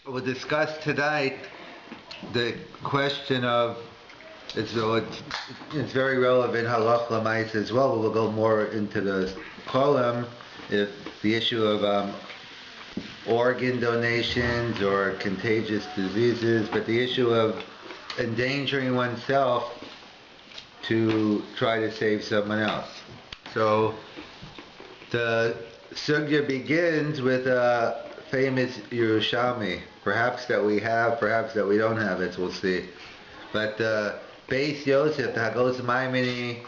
We'll discuss tonight the question of, it's very relevant halach lamais as well, but we'll go more into the column, if the issue of organ donations or contagious diseases, but the issue of endangering oneself to try to save someone else. So the sugya begins with a famous Yerushalmi, perhaps that we have, perhaps that we don't have it, we'll see. But Beis Yosef, the Hagos Maimoni,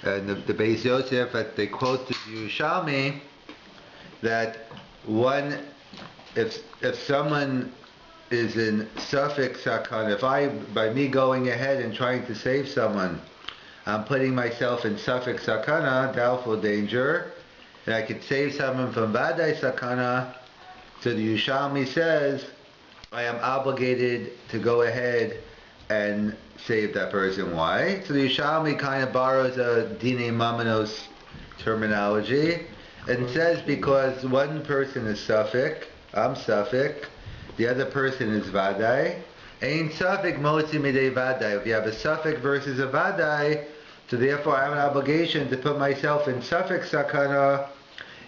and the Beis Yosef, that they quote the Yerushalmi, that if someone is in suffix sakana, by me going ahead and trying to save someone, I'm putting myself in suffix sakana, doubtful danger, and I could save someone from vadai sakana. So the Yerushalmi says, I am obligated to go ahead and save that person. Why? So the Yerushalmi kind of borrows a dine mamanos terminology and says because one person is suffix, I'm suffix, the other person is vadai. Ein suffix motzi midei vadai. If you have a suffix versus a vadai, so therefore I have an obligation to put myself in suffix sakana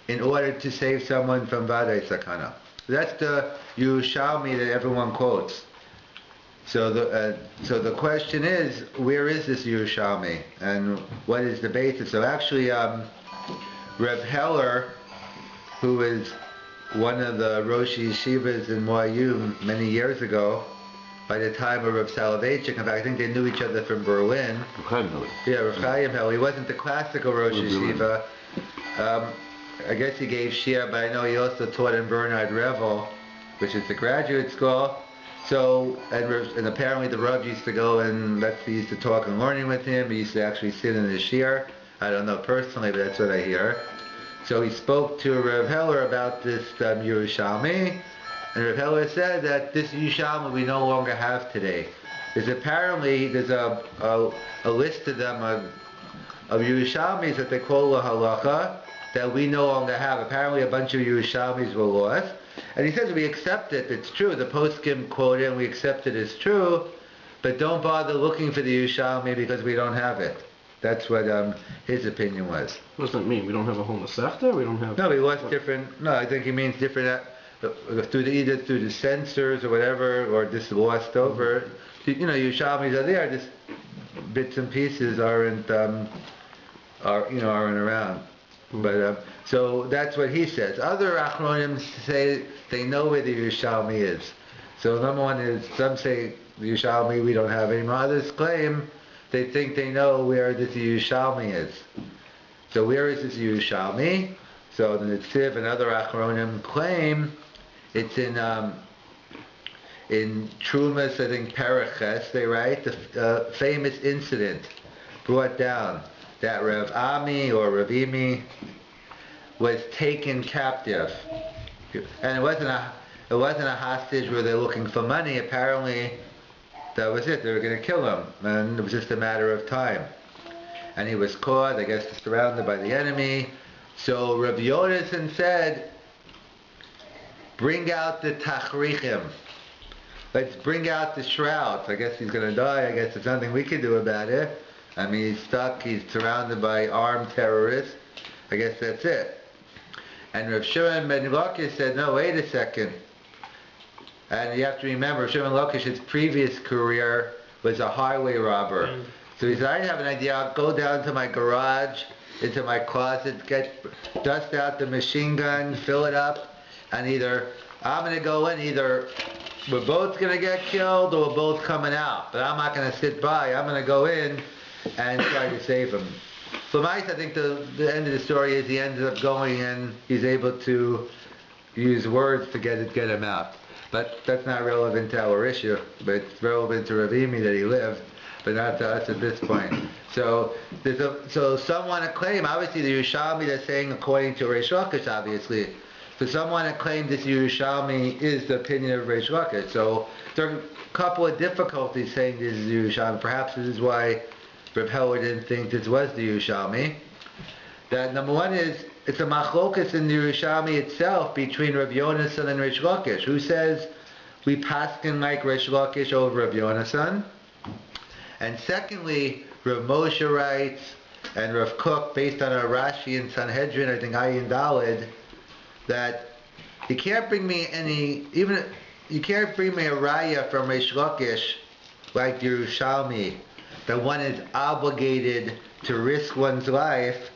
in order to save someone from vadai sakana. That's the Yerushalmi that everyone quotes. So the question is, where is this Yerushalmi and what is the basis? So actually, Reb Heller, who is one of the Rosh Yeshivas in Moayum many years ago, by the time of Reb Selevan, in fact I think they knew each other from Berlin. Yeah, Reb Chaim Heller. He wasn't the classical Rosh Yeshiva. I guess he gave Shia, but I know he also taught in Bernard Revel, which is the graduate school. So, and apparently the Rav used to go and he used to talk and learning with him. He used to actually sit in his shir. I don't know personally, but that's what I hear. So he spoke to Reb Heller about this Yerushalmi, and Reb Heller said that this Yerushalmi we no longer have today. There's a list of them of Yerushalmis that they call a halacha that we no longer have. Apparently a bunch of Yerushalmis were lost. And he says we accept it, it's true. The poskim quote it and we accept it as true, but don't bother looking for the Yerushalmi because we don't have it. That's what his opinion was. What does that mean? We don't have a whole Masechta? We don't have... No, he was different. No, I think he means different either through the censors or whatever, or just lost over. You know, Yerushalmis are there, just bits and pieces aren't around. But so that's what he says. Other Achronim say they know where the Yerushalmi is. So number one is, some say the Yerushalmi we don't have anymore. Others claim they think they know where this Yerushalmi is. So where is this Yerushalmi? So the Netziv and other Achronim claim it's in Trumas, I think Paraches, they write, the famous incident brought down that Rav Ami or Rav Imi was taken captive, and it wasn't a hostage where they're looking for money. Apparently, that was it. They were going to kill him, and it was just a matter of time. And he was caught, I guess, surrounded by the enemy. So Rav Yonasan said, "Bring out the tachrichim. Let's bring out the shrouds. I guess he's going to die. I guess there's nothing we can do about it. I mean, he's stuck, he's surrounded by armed terrorists. I guess that's it." And Rav Shimon ben Lakish said, no, wait a second. And you have to remember, Rav Shimon Lakish's previous career was a highway robber. So he said, I have an idea, I'll go down to my garage, into my closet, dust out the machine gun, fill it up, and either I'm going to go in, either we're both going to get killed or we're both coming out. But I'm not going to sit by, I'm going to go in and try to save him. So I think the end of the story is he ended up going and he's able to use words to get him out. But that's not relevant to our issue, but it's relevant to Ravimi that he lived, but not to us at this point. So some want to claim, obviously the Yerushalmi they're saying according to Reish Lakish, obviously. So some want to claim this Yerushalmi is the opinion of Reish Lakish. So there are a couple of difficulties saying this is Yerushalmi. Perhaps this is why Reb Heller didn't think this was the Yerushalmi. That number one is it's a machlokas in the Yerushalmi itself between Rav Yonasan and Rish Lakish. Who says we paskin like Rish Lakish over Rav Yonasan? And secondly, Rav Moshe writes, and Rav Kook, based on our Rashi and Sanhedrin, I think Ayin Dalid, that you can't bring me you can't bring me a raya from Rish Lakish like the Yerushalmi, that one is obligated to risk one's life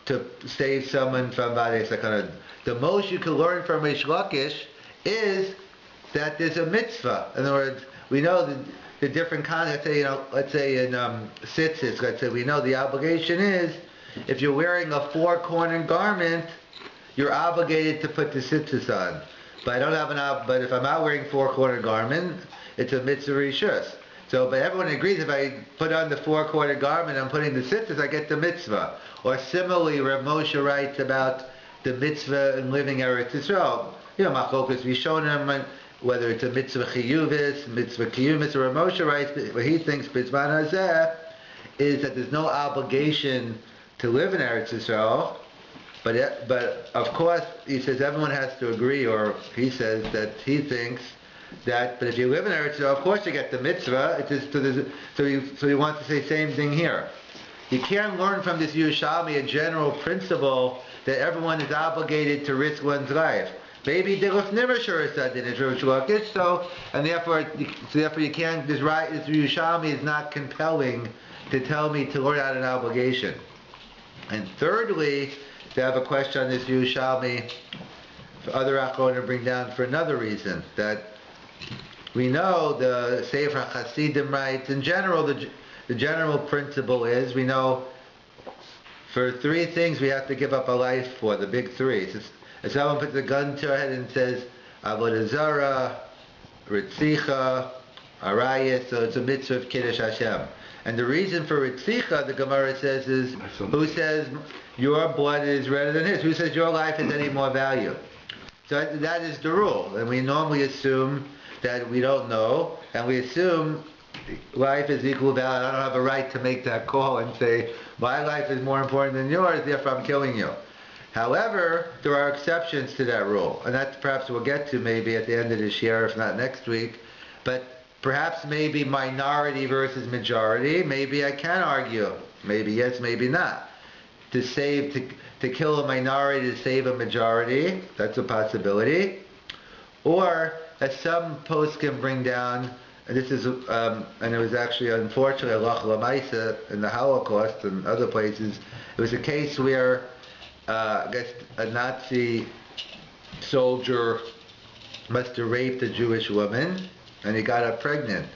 to save someone from Vadei Sakana. The most you can learn from Rish Lakish is that there's a mitzvah. In other words, we know the different kinds. Let's say in tzitzis, let's say we know the obligation is, if you're wearing a four-cornered garment, you're obligated to put the tzitzis on. But I don't have but if I'm not wearing four-cornered garment, it's a mitzvah rishus. So, but everyone agrees if I put on the four-cornered garment, I'm putting the tzitzis, I get the mitzvah. Or similarly, Rav Moshe writes about the mitzvah in living Eretz Yisrael. Machlokas Rishonim, whether it's a mitzvah chiyuvis, mitzvah kiyumis, or Rav Moshe writes, what he thinks b'tzman hazeh is that there's no obligation to live in Eretz Yisrael. But of course, he says everyone has to agree, or he says that he thinks that, but if you live in Eretz Yisrael, of course you get the mitzvah. So he wants to say the same thing here. You can't learn from this Yerushalmi a general principle that everyone is obligated to risk one's life. Maybe Diluf never sure said in Israel, so therefore you can't. This Yerushalmi is not compelling to tell me to learn out an obligation. And thirdly, to have a question on this Yerushalmi, for other Achronim to bring down for another reason, that we know the Sefer Hasidim writes, in general, the general principle is, we know for three things we have to give up a life for, the big three. If someone puts a gun to our head and says, Avodah Zarah, Ritzicha, Arayah, so it's a mitzvah of Kiddush Hashem. And the reason for Ritzicha, the Gemara says, is, who says your blood is redder than his? Who says your life has any more value? So that is the rule. And we normally assume that we don't know, and we assume life is equal value. I don't have a right to make that call and say, my life is more important than yours, therefore I'm killing you. However, there are exceptions to that rule, and that perhaps we'll get to maybe at the end of this year, if not next week. But perhaps maybe minority versus majority, maybe I can argue, maybe yes, maybe not. To kill a minority to save a majority, that's a possibility. Or, as some posts can bring down, and this is, and it was actually unfortunately Alach Lamaisa in the Holocaust and other places, it was a case where I guess a Nazi soldier must have raped a Jewish woman, and he got her pregnant.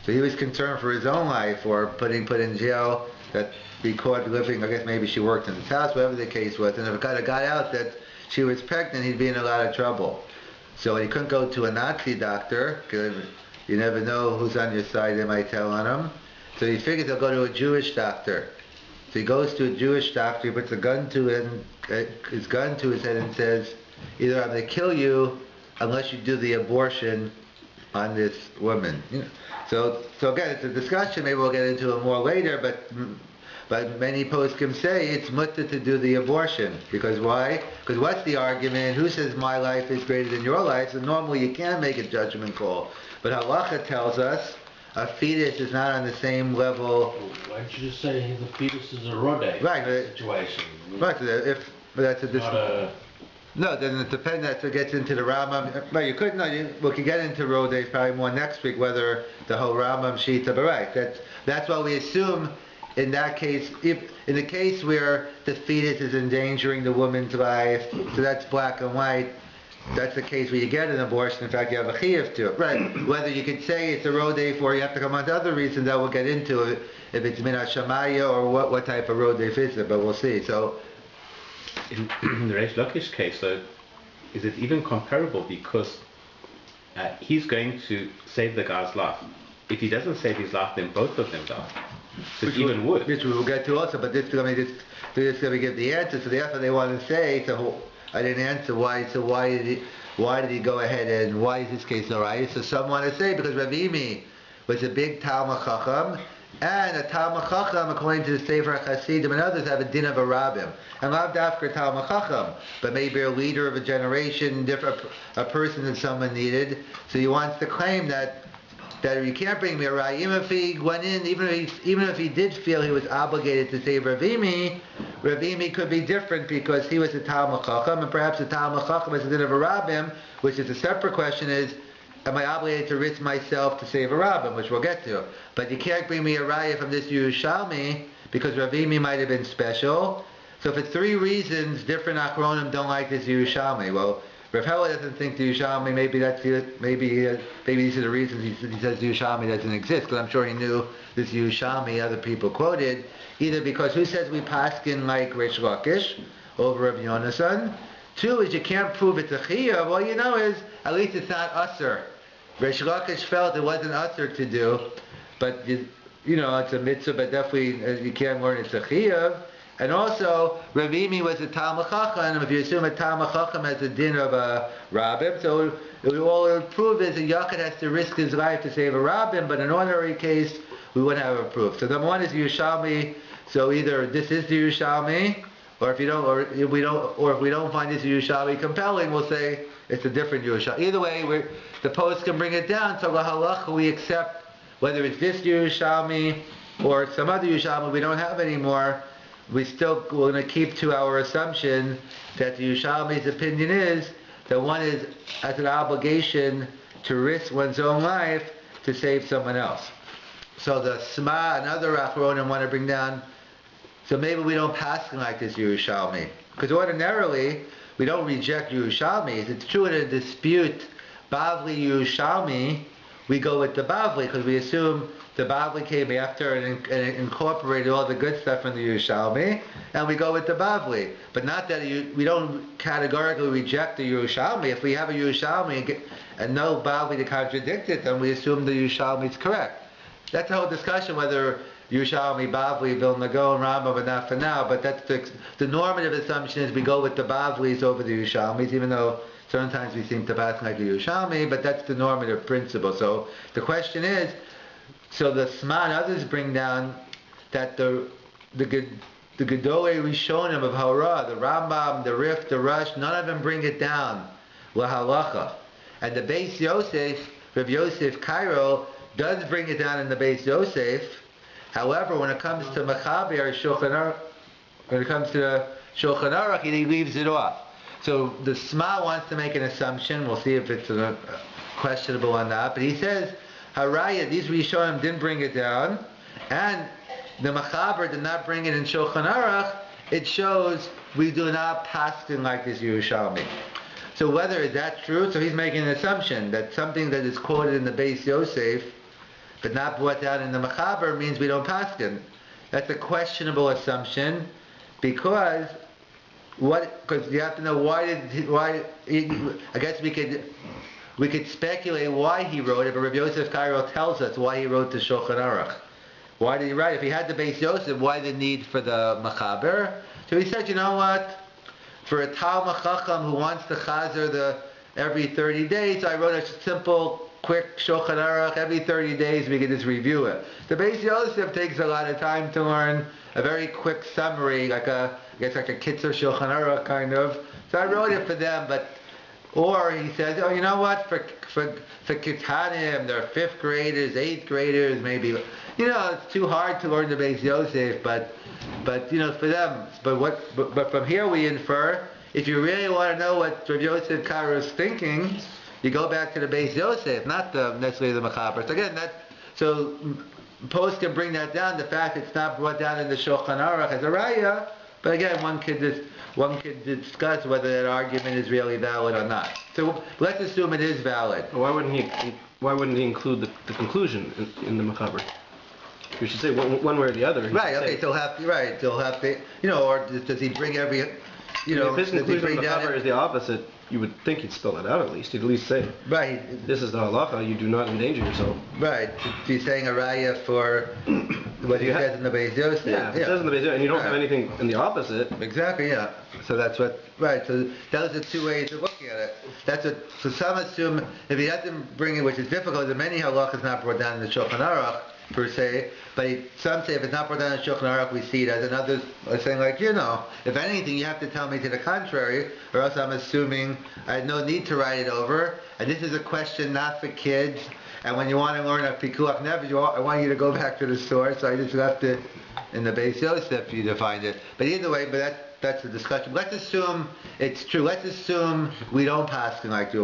So he was concerned for his own life, or put in jail, that be caught living, I guess maybe she worked in his house, whatever the case was, and if it got out that she was pregnant, he'd be in a lot of trouble. So he couldn't go to a Nazi doctor, because you never know who's on your side, they might tell on him. So he figures he'll go to a Jewish doctor. So he goes to a Jewish doctor, he puts his gun to his head and says, either I'm going to kill you unless you do the abortion on this woman. So again, it's a discussion, maybe we'll get into it more later, but many poskim say it's mutter to do the abortion. Because why? Because what's the argument? Who says my life is greater than your life? So normally you can make a judgment call. But halacha tells us a fetus is not on the same level. Why don't you just say the fetus is a rodé situation? Right, if that's a different... No, then it depends. That gets into the Rambam. But you could we could get into rodé probably more next week, whether the whole Rambam shita. But right, that's what we assume. In that case, in the case where the fetus is endangering the woman's life, so that's black and white, that's the case where you get an abortion. In fact, you have a chiyuv to it. Right. Whether you could say it's a rodei for, you have to come on to other reasons that we'll get into it, if it's min hashamaya or what type of rodei is it, but we'll see. So, in the Reish Lakish case, though, is it even comparable? Because he's going to save the guy's life. If he doesn't save his life, then both of them die. So it's even worse. Which we will get to also, but this is going to give the answer. So therefore they want to say, so I didn't answer why. So why did he go ahead and why is this case alright? So some want to say because Rabbi was a big Talmud Chacham, And a Talmud Chacham, according to the Sefer Hasidim and others, have a din of a Rabbim. And lav dafka Talmud Chacham, but maybe a leader of a generation, a person that someone needed. So he wants to claim that you can't bring me a raya. Even if he went in, even if he did feel he was obligated to save Ravimi could be different because he was a Talmud Chacham, and perhaps the Talmud Chacham is a din of a Rabbim, which is a separate question is, am I obligated to risk myself to save a Rabbim, which we'll get to. But you can't bring me a raya from this Yerushalmi because Ravimi might have been special. So for 3 reasons, different Achronim don't like this Yerushalmi. Well, Rav Hella doesn't think the Yerushalmi, maybe these are the reasons he says the Yerushalmi doesn't exist, because I'm sure he knew this Yerushalmi other people quoted, either because who says we paskin like Reish Lakish over Rav Yonasan? 2 is you can't prove it's a chiyuv. Well, you know is, at least it's not usher. Reish Lakish felt it wasn't usher to do, but you know, it's a mitzvah, but definitely you can't learn it's a chiyuv. And also, Ravimi was a Talmud Chacham, and if you assume a Talmud Chacham has a din of a Rabbim, so all it would prove is a Yachid has to risk his life to save a Rabbim, but in an ordinary case, we wouldn't have a proof. So number 1 is Yerushalmi, so either this is the Yerushalmi, or if we don't find this Yerushalmi compelling, we'll say it's a different Yerushalmi. Either way, the post can bring it down, so la halacha we accept whether it's this Yerushalmi or some other Yerushalmi we don't have anymore. We're going to keep to our assumption that the Yerushalmi's opinion is that one has an obligation to risk one's own life to save someone else. So the Sma and other Achronim want to bring down, so maybe we don't pass like this Yerushalmi. Because ordinarily, we don't reject Yerushalmis. It's true in a dispute, Bavli Yerushalmi, we go with the Bavli, because we assume the Bavli came after and incorporated all the good stuff from the Yerushalmi, and we go with the Bavli. But not that we don't categorically reject the Yerushalmi. If we have a Yerushalmi and no Bavli to contradict it, then we assume the Yerushalmi is correct. That's the whole discussion whether Yerushalmi, Bavli, Vilna Gaon, Rambam, but not for now. But that's the normative assumption is we go with the Bavlis over the Yerushalmis, even though sometimes we seem to pass like a Yerushalmi, but that's the normative principle. So the question is, so the Sma and others bring down that the Gedolei Rishonim of Hora, the Rambam, the Rif, the Rush, none of them bring it down lahalacha. And the Beis Yosef, Rav Yosef Cairo, does bring it down in the Beis Yosef. However, when it comes to Mechaber, when it comes to the Shulchan Aruch, he leaves it off. So the Sma wants to make an assumption. We'll see if it's questionable or not. But he says, Haraya, these Rishonim didn't bring it down, and the Mechaber did not bring it in Shulchan Aruch. It shows we do not paskin like this Yerushalmi. So whether that's true, so he's making an assumption that something that is quoted in the Beis Yosef, but not brought down in the Mechaber, means we don't paskin. That's a questionable assumption, because you have to know why. I guess we could speculate why he wrote it, but Rabbi Yosef Cairo tells us why he wrote the Shulchan Aruch. Why did he write? If he had the Beis Yosef, why the need for the Mechaber? So he said, you know what? For a Talmud Chacham who wants to chazer every 30 days, I wrote a simple, quick Shulchan Aruch. Every 30 days we can just review it. The Beis Yosef takes a lot of time to learn a very quick summary, like a Kitzur Shulchan Aruch kind of. So I wrote it for them, or he says, oh, you know what, for Kitanim, they're 5th graders, 8th graders, maybe, it's too hard to learn the Beis Yosef, but for them, but from here we infer, if you really want to know what Rav Yosef Cairo is thinking, you go back to the Beis Yosef, not necessarily the Mechaber. So again, so Post can bring that down, the fact it's not brought down in the Shulchan Aruch as a raya, but again, one could discuss whether that argument is really valid or not. So let's assume it is valid. Why wouldn't he include the conclusion in the Mechaber? You should say one way or the other. Right. Okay. He'll have to. Or does he bring every? If his conclusion in the Mechaber is the opposite, you would think he'd spell it out at least. He'd at least say, right, this is the halacha. You do not endanger yourself. Right. He's saying a raya for what he says in the Beis Yosef. Yeah. It says in the Beis Yosef, and you don't have anything in the opposite. Exactly. Yeah. So that's what. Right. So those are 2 ways of looking at it. So some assume if he doesn't bring it, which is difficult, that many halachas not brought down in the Shulchan Aruch. per se, but some say if it's not brought down in Shulchan Aruch, we see it as, and others are saying like, if anything, you have to tell me to the contrary, or else I'm assuming I had no need to write it over. And this is a question not for kids. And when you want to learn a Pikuach Nefesh, I want you to go back to the source. So I just left it in the Beis Yosef for you to find it. But either way, that's the discussion. Let's assume it's true. Let's assume we don't pass like you.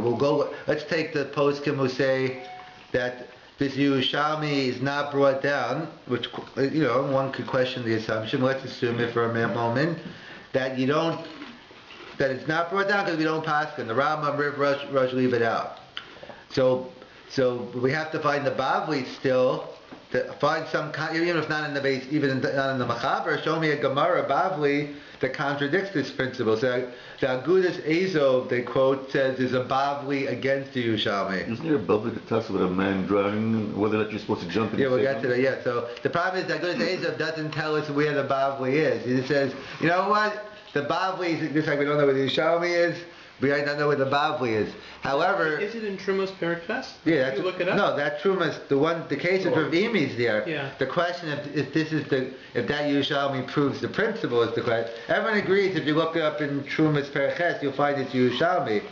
Let's take the poskim who say that this Yerushalmi is not brought down, which, one could question the assumption. Let's assume it for a moment that that it's not brought down because we don't pass, and the Rambam, Riv, Rush leave it out. So we have to find the Bavli still, to find some, even if not in the base, not in the Machaber, show me a Gemara Bavli that contradicts this principle. So the Agudas Ezov, they quote, says there's a Bavli against the Yerushalmi. Isn't there a Bavli that talks about a man drowning, whether or not you're supposed to jump in? Yeah, we'll get to that, yeah. So the problem is that Agudas Ezov doesn't tell us where the Bavli is. He just says, you know what, the Bavli is, just like we don't know where the Yerushalmi is, we might not know where the Bavli is. However, is it in Trumas Perikles? Yeah, Did you look it up? No, that Trumas, the case of Rav Imi's there. Yeah. The question if that Yerushalmi proves the principle is the question. Everyone agrees if you look it up in Trumas Perikles, you'll find it's Yerushalmi.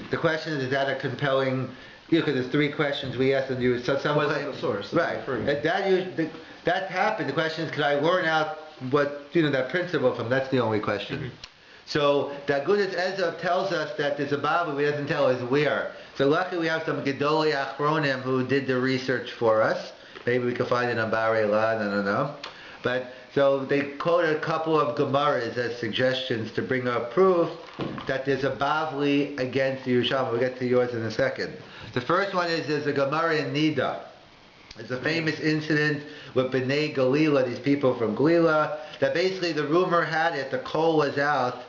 The question is that a compelling? Because there's three questions we asked, and you so some was the source? Right. That happened. The question is, could I learn out what that principle from? That's the only question. Mm-hmm. So the Agudas Ezov tells us that there's a Bavli, but he doesn't tell us where. So luckily we have some Gedolei Achronim who did the research for us. Maybe we can find it on Bar Elan, I don't know. But so they quoted a couple of Gemaras as suggestions to bring up proof that there's a Bavli against the Yerushalmi. We'll get to yours in a second. The first one is there's a Gemara in Nida. There's a famous incident with Bnei Galila, these people from Galila, that basically the rumor had it, the call was out,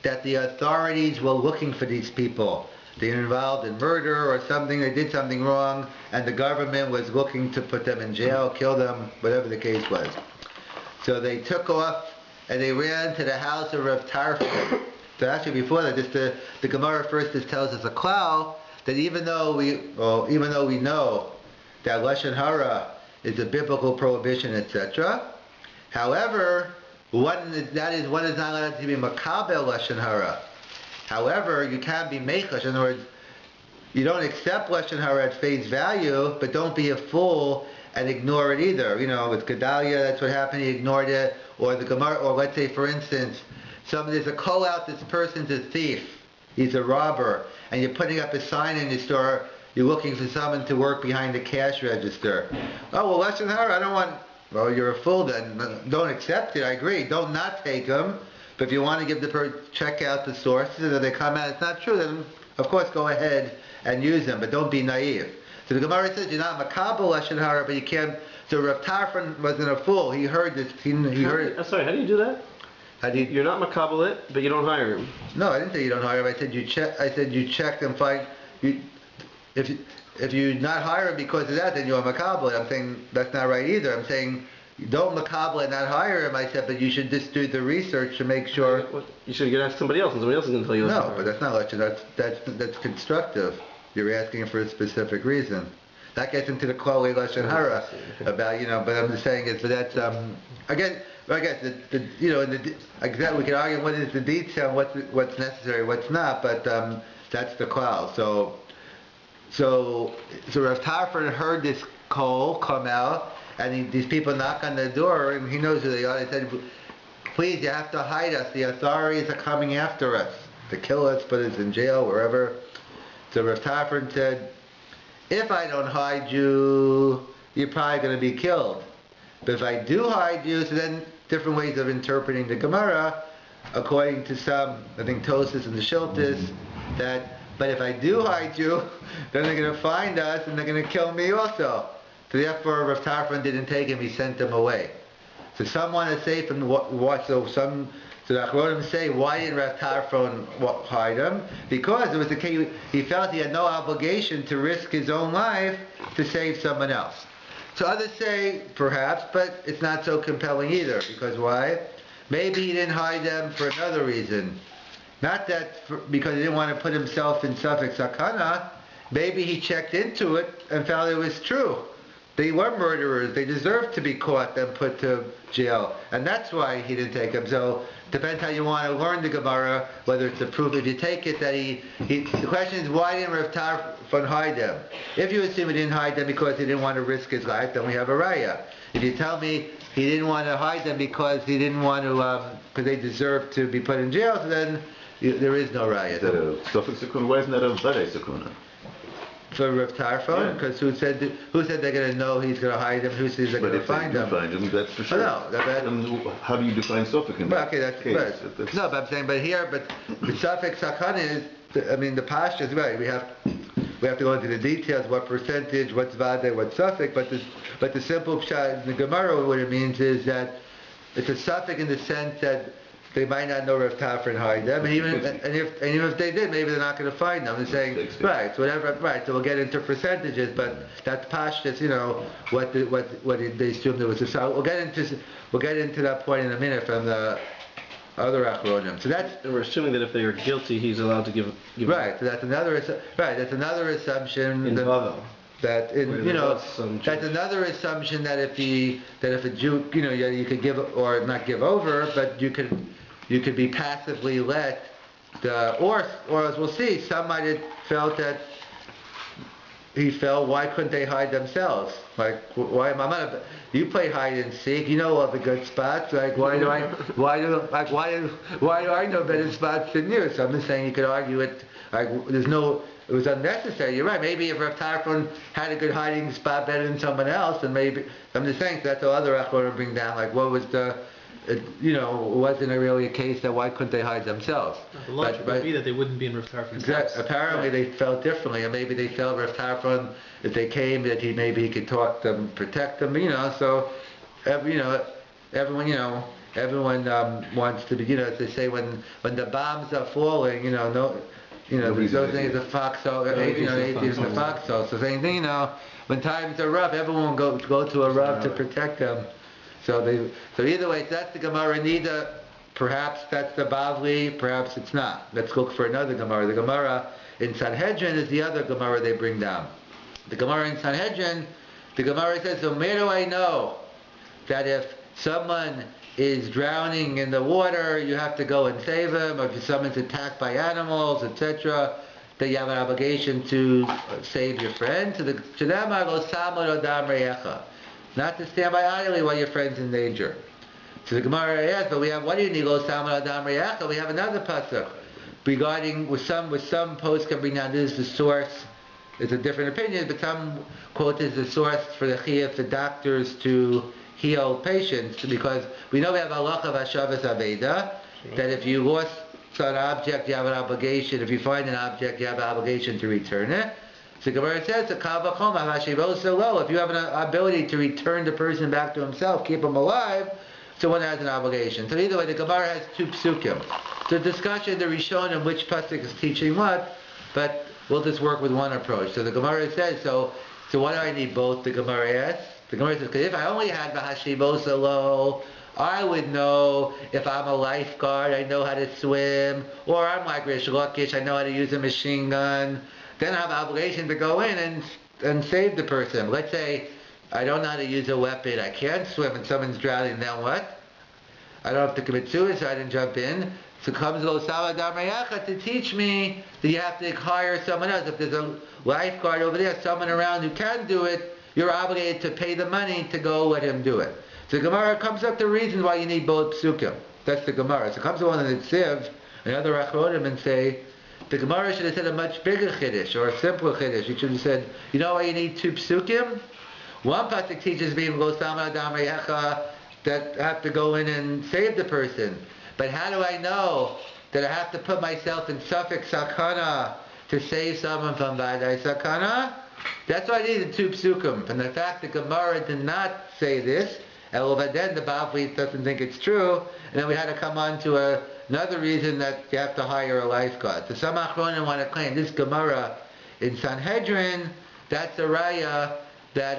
that the authorities were looking for these people. They were involved in murder or something, they did something wrong, and the government was looking to put them in jail, kill them, whatever the case was. So they took off and they ran to the house of Rav Tarfon. So actually before that, just the Gemara first just tells us a klal that even though we know that Lashon Hara is a biblical prohibition, etc., however, one is not allowed to be makabel lashon hara. However, you can be mechash. In other words, you don't accept lashon hara at face value, but don't be a fool and ignore it either. With Gedalia, that's what happened. He ignored it. Or the Gemara, or let's say, for instance, there's a call out. This person's a thief. He's a robber, and you're putting up a sign in your store. You're looking for someone to work behind the cash register. Oh well, lashon hara. I don't want. Well, you're a fool then. Don't accept it, I agree. Don't not take them. But if you want to give the person, check out the sources, and if they come out, it's not true, then of course go ahead and use them, but don't be naive. So the Gemara says you're not makabel lashon hara, but you can't. So Rav Tarfon wasn't a fool. He heard this. He heard it. Sorry, how do you do that? You're not makabel it, but you don't hire him. No, I didn't say you don't hire him. I said you check. I said you check and find. If you not hire him because of that, then you're makabel. I'm saying that's not right either. I'm saying you don't makabel and not hire him. I said, but you should just do the research to make sure. You should get ask somebody else, and somebody else is going to tell you. No, but that's not lashon. That's constructive. You're asking for a specific reason. That gets into the Klali lashon hara about But I'm just saying is, but that's again. I guess we can argue what is the detail, what's necessary, what's not. But that's the klal. So Rav Tarfon heard this call come out, and these people knock on the door, and he knows who they are. They said, please, you have to hide us. The authorities are coming after us to kill us, put us in jail, wherever. So Rav Tarfon said, if I don't hide you, you're probably going to be killed. But if I do hide you, so then different ways of interpreting the Gemara, according to some, I think Tosis and the Shiltis, but if I do hide you, then they're going to find us and they're going to kill me also. So therefore, Rav Tarfon didn't take him; he sent him away. So some want to say from what? So the Achronim say, why did Rav Tarfon hide him? Because it was the case he felt he had no obligation to risk his own life to save someone else. So others say perhaps, but it's not so compelling either. Because why? Maybe he didn't hide them for another reason. Not because he didn't want to put himself in suffix sakana. Maybe he checked into it and found it was true. they were murderers. They deserved to be caught and put to jail, and that's why he didn't take them. So depends how you want to learn the Gemara, whether it's a proof. If you take it that the question is, why didn't Rav Tarfon hide them? If you assume he didn't hide them because he didn't want to risk his life, then we have a raya. If you tell me he didn't want to hide them because he didn't want to, because they deserve to be put in jail, so then there is no raya. Why isn't that a Vade Sakuna? For Rav Tarfon, because who said they're going to know he's going to hide them? Who says they're going to find them? Find them, that's for sure. Oh, no, how do you define Suffolk in that okay, that's case? But, no, but I'm saying, the suffix sakana is, the pashto is right. We have to go into the details, what percentage, what's vade, what's suffix. But the simple pshat in the Gemara, what it means is that it's a suffix in the sense that they might not know Rav Tarfon hide them, and even if they did, maybe they're not going to find them. They're saying, right, so whatever, right. So we'll get into percentages, but that's pashtus, what they assumed there was. So we'll get into that point in a minute from the other achronim. So that's. And we're assuming that if they are guilty, he's allowed to give. Right. So that's another. That's another assumption. In Vavel. That's another assumption that if a Jew, you could give or not give over, but you could be passively let or as we'll see, some might have felt that why couldn't they hide themselves? Like, why am I not? You play hide and seek. You know all the good spots. Like, why do I know better spots than you? So I'm just saying you could argue it. Like, it was unnecessary. You're right. Maybe if Rav Tarfon had a good hiding spot better than someone else, then maybe I'm just saying that's the other achronim bring down. Like, what was wasn't it really a case that why couldn't they hide themselves? The logic would be that they wouldn't be in Rav Tarfon's house. Apparently they felt differently, and maybe they felt Rav Tarfon, if they came, that maybe he could talk them, protect them, So, everyone, wants to be, as they say, when the bombs are falling, there's no thing as a foxhole, atheism a foxhole. So same thing, when times are rough, everyone will go to a Rav to protect them. So either way, that's the Gemara. Neither, perhaps that's the Bavli, perhaps it's not. Let's look for another Gemara. The Gemara in Sanhedrin is the other Gemara they bring down. The Gemara in Sanhedrin, the Gemara says, so where do I know that if someone is drowning in the water, you have to go and save him, or if someone's attacked by animals, etc., that you have an obligation to save your friend? To them I go, Samad Odam Reyecha. Not to stand by idly while your friend's in danger. So the Gemara asks, but what do you need? Go Samad Odam Reyecha. We have another pasuk regarding with some posts can bring down. This is the source. It's a different opinion, but some quote is the source for the chiyuv for doctors to heal patients, because we know we have halacha of hashavas aveda, that if you lost an object, you have an obligation. If you find an object, you have an obligation to return it. So Gemara says, if you have an ability to return the person back to himself, keep him alive, so one has an obligation. So either way, the Gemara has two psukim. The discussion, the Rishonim, which pasuk is teaching what, but we'll just work with one approach. So the Gemara says, so why do I need both? The Gemara asks. The Gemara says, because if I only had Bahashivos lo, I would know if I'm a lifeguard, I know how to swim, or I'm like Rish Lakish, I know how to use a machine gun. Then I have an obligation to go in and save the person. Let's say I don't know how to use a weapon, I can't swim, and someone's drowning, then what? I don't have to commit suicide and jump in. So comes Lo Sama Damayacha to teach me that you have to hire someone else. If there's a lifeguard over there, someone around who can do it, you're obligated to pay the money to go let him do it. So the Gemara comes up the reason why you need both psukim. That's the Gemara. So it comes along in the Tziv, and other achronim, and say, the Gemara should have said a much bigger chiddush, or a simpler chiddush. You should have said, you know why you need two psukim? One pasuk teaches me, Lo Sama Damayacha, that I have to go in and save the person. But how do I know that I have to put myself in suffix sakana to save someone from vadai sakana? That's why I need the two psukim. And the fact that Gemara did not say this, and then the Bavli doesn't think it's true, and then we had to come on to another reason that you have to hire a lifeguard. So some achronim want to claim this Gemara in Sanhedrin, that's a raya that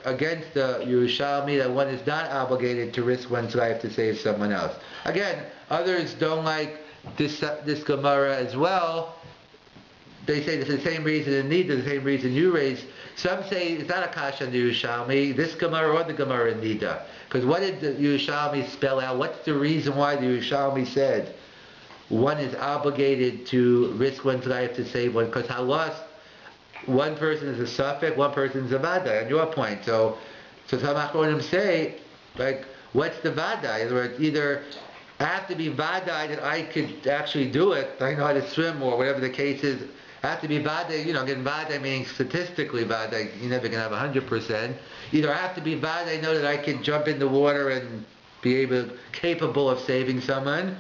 against the Yerushalmi, that one is not obligated to risk one's life to save someone else. Again, others don't like this Gemara as well, they say it's the same reason in Nida, the same reason you raised. Some say it's not a kasha in the Yerushalmi, this Gemara or the Gemara in Nida. Because what did the Yerushalmi spell out? What's the reason why the Yerushalmi said one is obligated to risk one's life to save one? Because halas, one person is a suffix, one person is a vada, on your point. So some achronim say, like, what's the vada? In other words, either I have to be vadai that I could actually do it, I know how to swim or whatever the case is. I have to be vadai, again, vadai meaning statistically vadai, you're never going to have 100%. Either I have to be vadai, know that I can jump in the water and be capable of saving someone,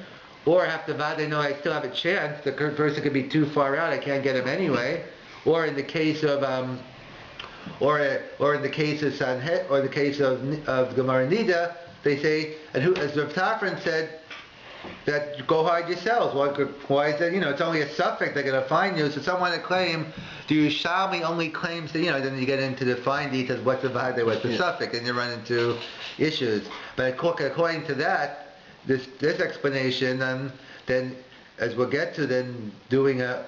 or I have to vadai, know I still have a chance, the person could be too far out, I can't get him anyway. Or in the case of, or in the case of Sanhet, or the case of Gemara Nida, they say, and who, as Rav Tafran said, that go hide yourselves. Why is that? It's only a suffix, they're going to find you. So someone that claim, the Yerushalmi only claims that, then you get into the fine details, what's the vada, what's the suffix, and you run into issues. But according to that, this explanation, then as we'll get to, then doing a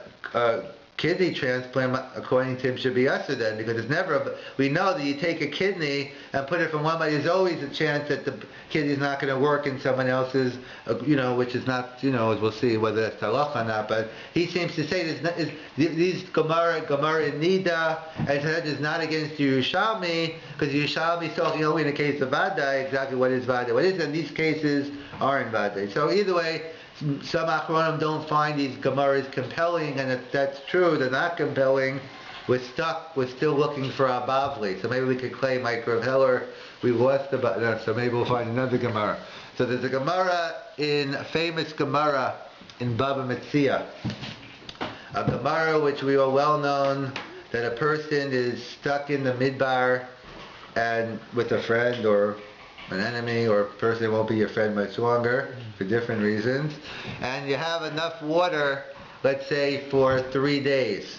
kidney transplant, according to him, should be usher then, because it's never, we know that you take a kidney and put it from one body, there's always a chance that the kidney's not going to work in someone else's, which is not, as we'll see whether that's halach or not, but he seems to say these Gemara in Nida, and that is not against Yerushalmi, because Yerushalmi is talking only in the case of Vada, exactly what is Vada, what is, and these cases aren't Vada. So either way, some achronim don't find these Gemaras compelling, and if that's true, they're not compelling. We're still looking for our Bavli. So maybe we could claim like Rav Heller, we lost the so maybe we'll find another Gemara. So there's a Gemara a famous Gemara in Baba Metzia. A Gemara which we are well known that a person is stuck in the Midbar and with a friend or an enemy or a person that won't be your friend much longer for different reasons, and you have enough water, let's say for 3 days,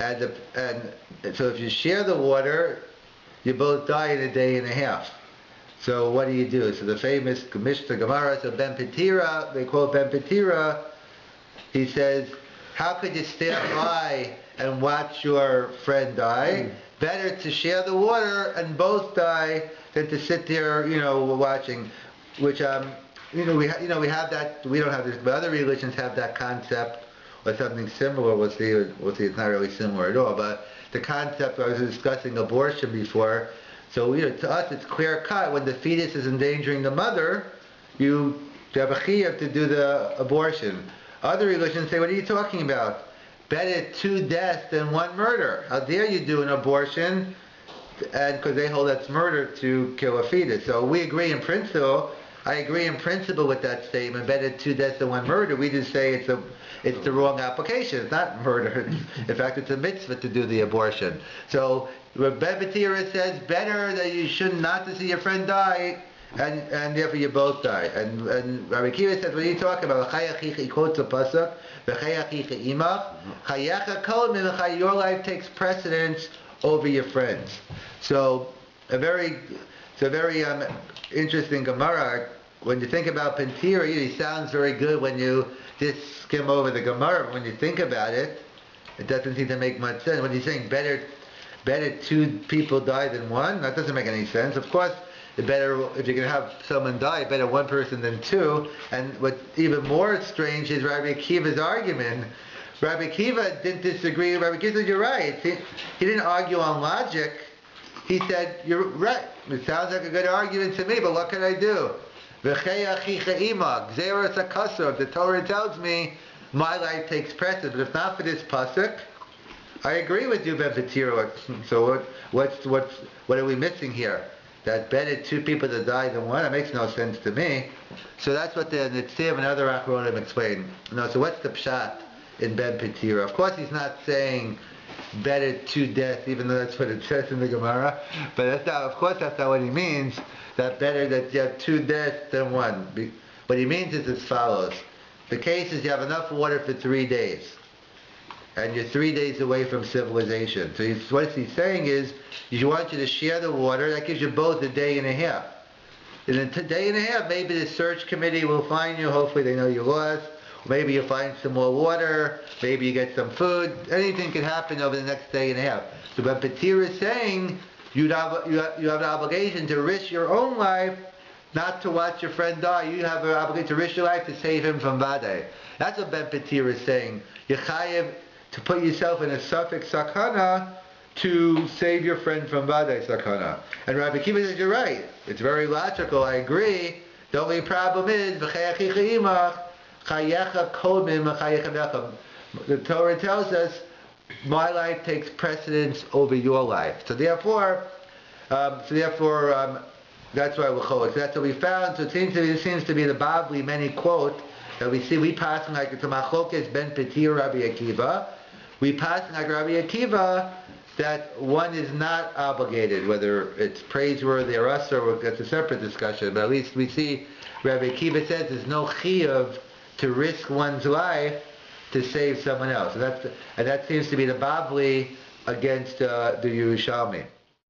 and so if you share the water, you both die in a day and a half. So what do you do? So the famous Mishnah Gemara, so Ben Petira, they quote Ben Petira, he says, how could you stand by and watch your friend die? Better to share the water and both die than to sit there, watching. Which, we have that. We don't have this, but other religions have that concept or something similar. We'll see. It's not really similar at all. But the concept, I was discussing abortion before. So to us, it's clear cut. When the fetus is endangering the mother, you have a chiyuv to do the abortion. Other religions say, what are you talking about? Better 2 deaths than 1 murder. How dare you do an abortion? And because they hold that's murder to kill a fetus. So we agree in principle. I agree in principle with that statement. Better 2 deaths than 1 murder. We just say it's the wrong application. It's not murder. In fact, it's a mitzvah to do the abortion. So Rabbi Batira says better that you should not to see your friend die, and therefore you both die. And Rabbi Kiva says, what are you talking about? He quotes a pasuk. Your life takes precedence over your friends. So a very interesting Gemara. When you think about Pentira, it sounds very good when you just skim over the Gemara. But when you think about it, it doesn't seem to make much sense. When you're saying better 2 people die than 1, that doesn't make any sense. Of course, better if you're going to have someone die, better 1 person than 2. And what's even more strange is Rabbi Akiva's argument. Rabbi Akiva didn't disagree. Rabbi Akiva said, you're right. He didn't argue on logic. He said, you're right. It sounds like a good argument to me, but what can I do? The Torah tells me my life takes precedence. But if not for this pasuk, I agree with you, Ben Petira. So what are we missing here? That better 2 people to die than 1? That makes no sense to me. So that's what the Nitziv and other Achronim explain. So what's the pshat in Ben Petira? Of course he's not saying better 2 deaths, even though that's what it says in the Gemara. But that's not what he means. That better that you have 2 deaths than 1. What he means is as follows. The case is you have enough water for 3 days. And you're 3 days away from civilization. So what he's saying is, he wants you to share the water. That gives you both a day and a half. In a day and a half, maybe the search committee will find you. Hopefully they know you lost. Maybe you find some more water, maybe you get some food, anything can happen over the next day and a half. So but Petir is saying you have an obligation to risk your own life, not to watch your friend die. You have an obligation to risk your life to save him from Vadai. That's what Ben Petir is saying. You're chayev to put yourself in a suffix sakana to save your friend from Vadai sakana. And Rabbi Kiva says, you're right. It's very logical, I agree. The only problem is, the Torah tells us, my life takes precedence over your life. So therefore, that's why we're chol. So that's what we found. So it seems to be the Bavli many quote that we see. We pass like it's a machlokes ben Petir Rabbi Akiva. We pass like Rabbi Akiva that one is not obligated, whether it's praiseworthy or us, or that's a separate discussion. But at least we see Rabbi Akiva says there's no chiyuv to risk one's life to save someone else. And that seems to be the Bavli against the Yerushalmi.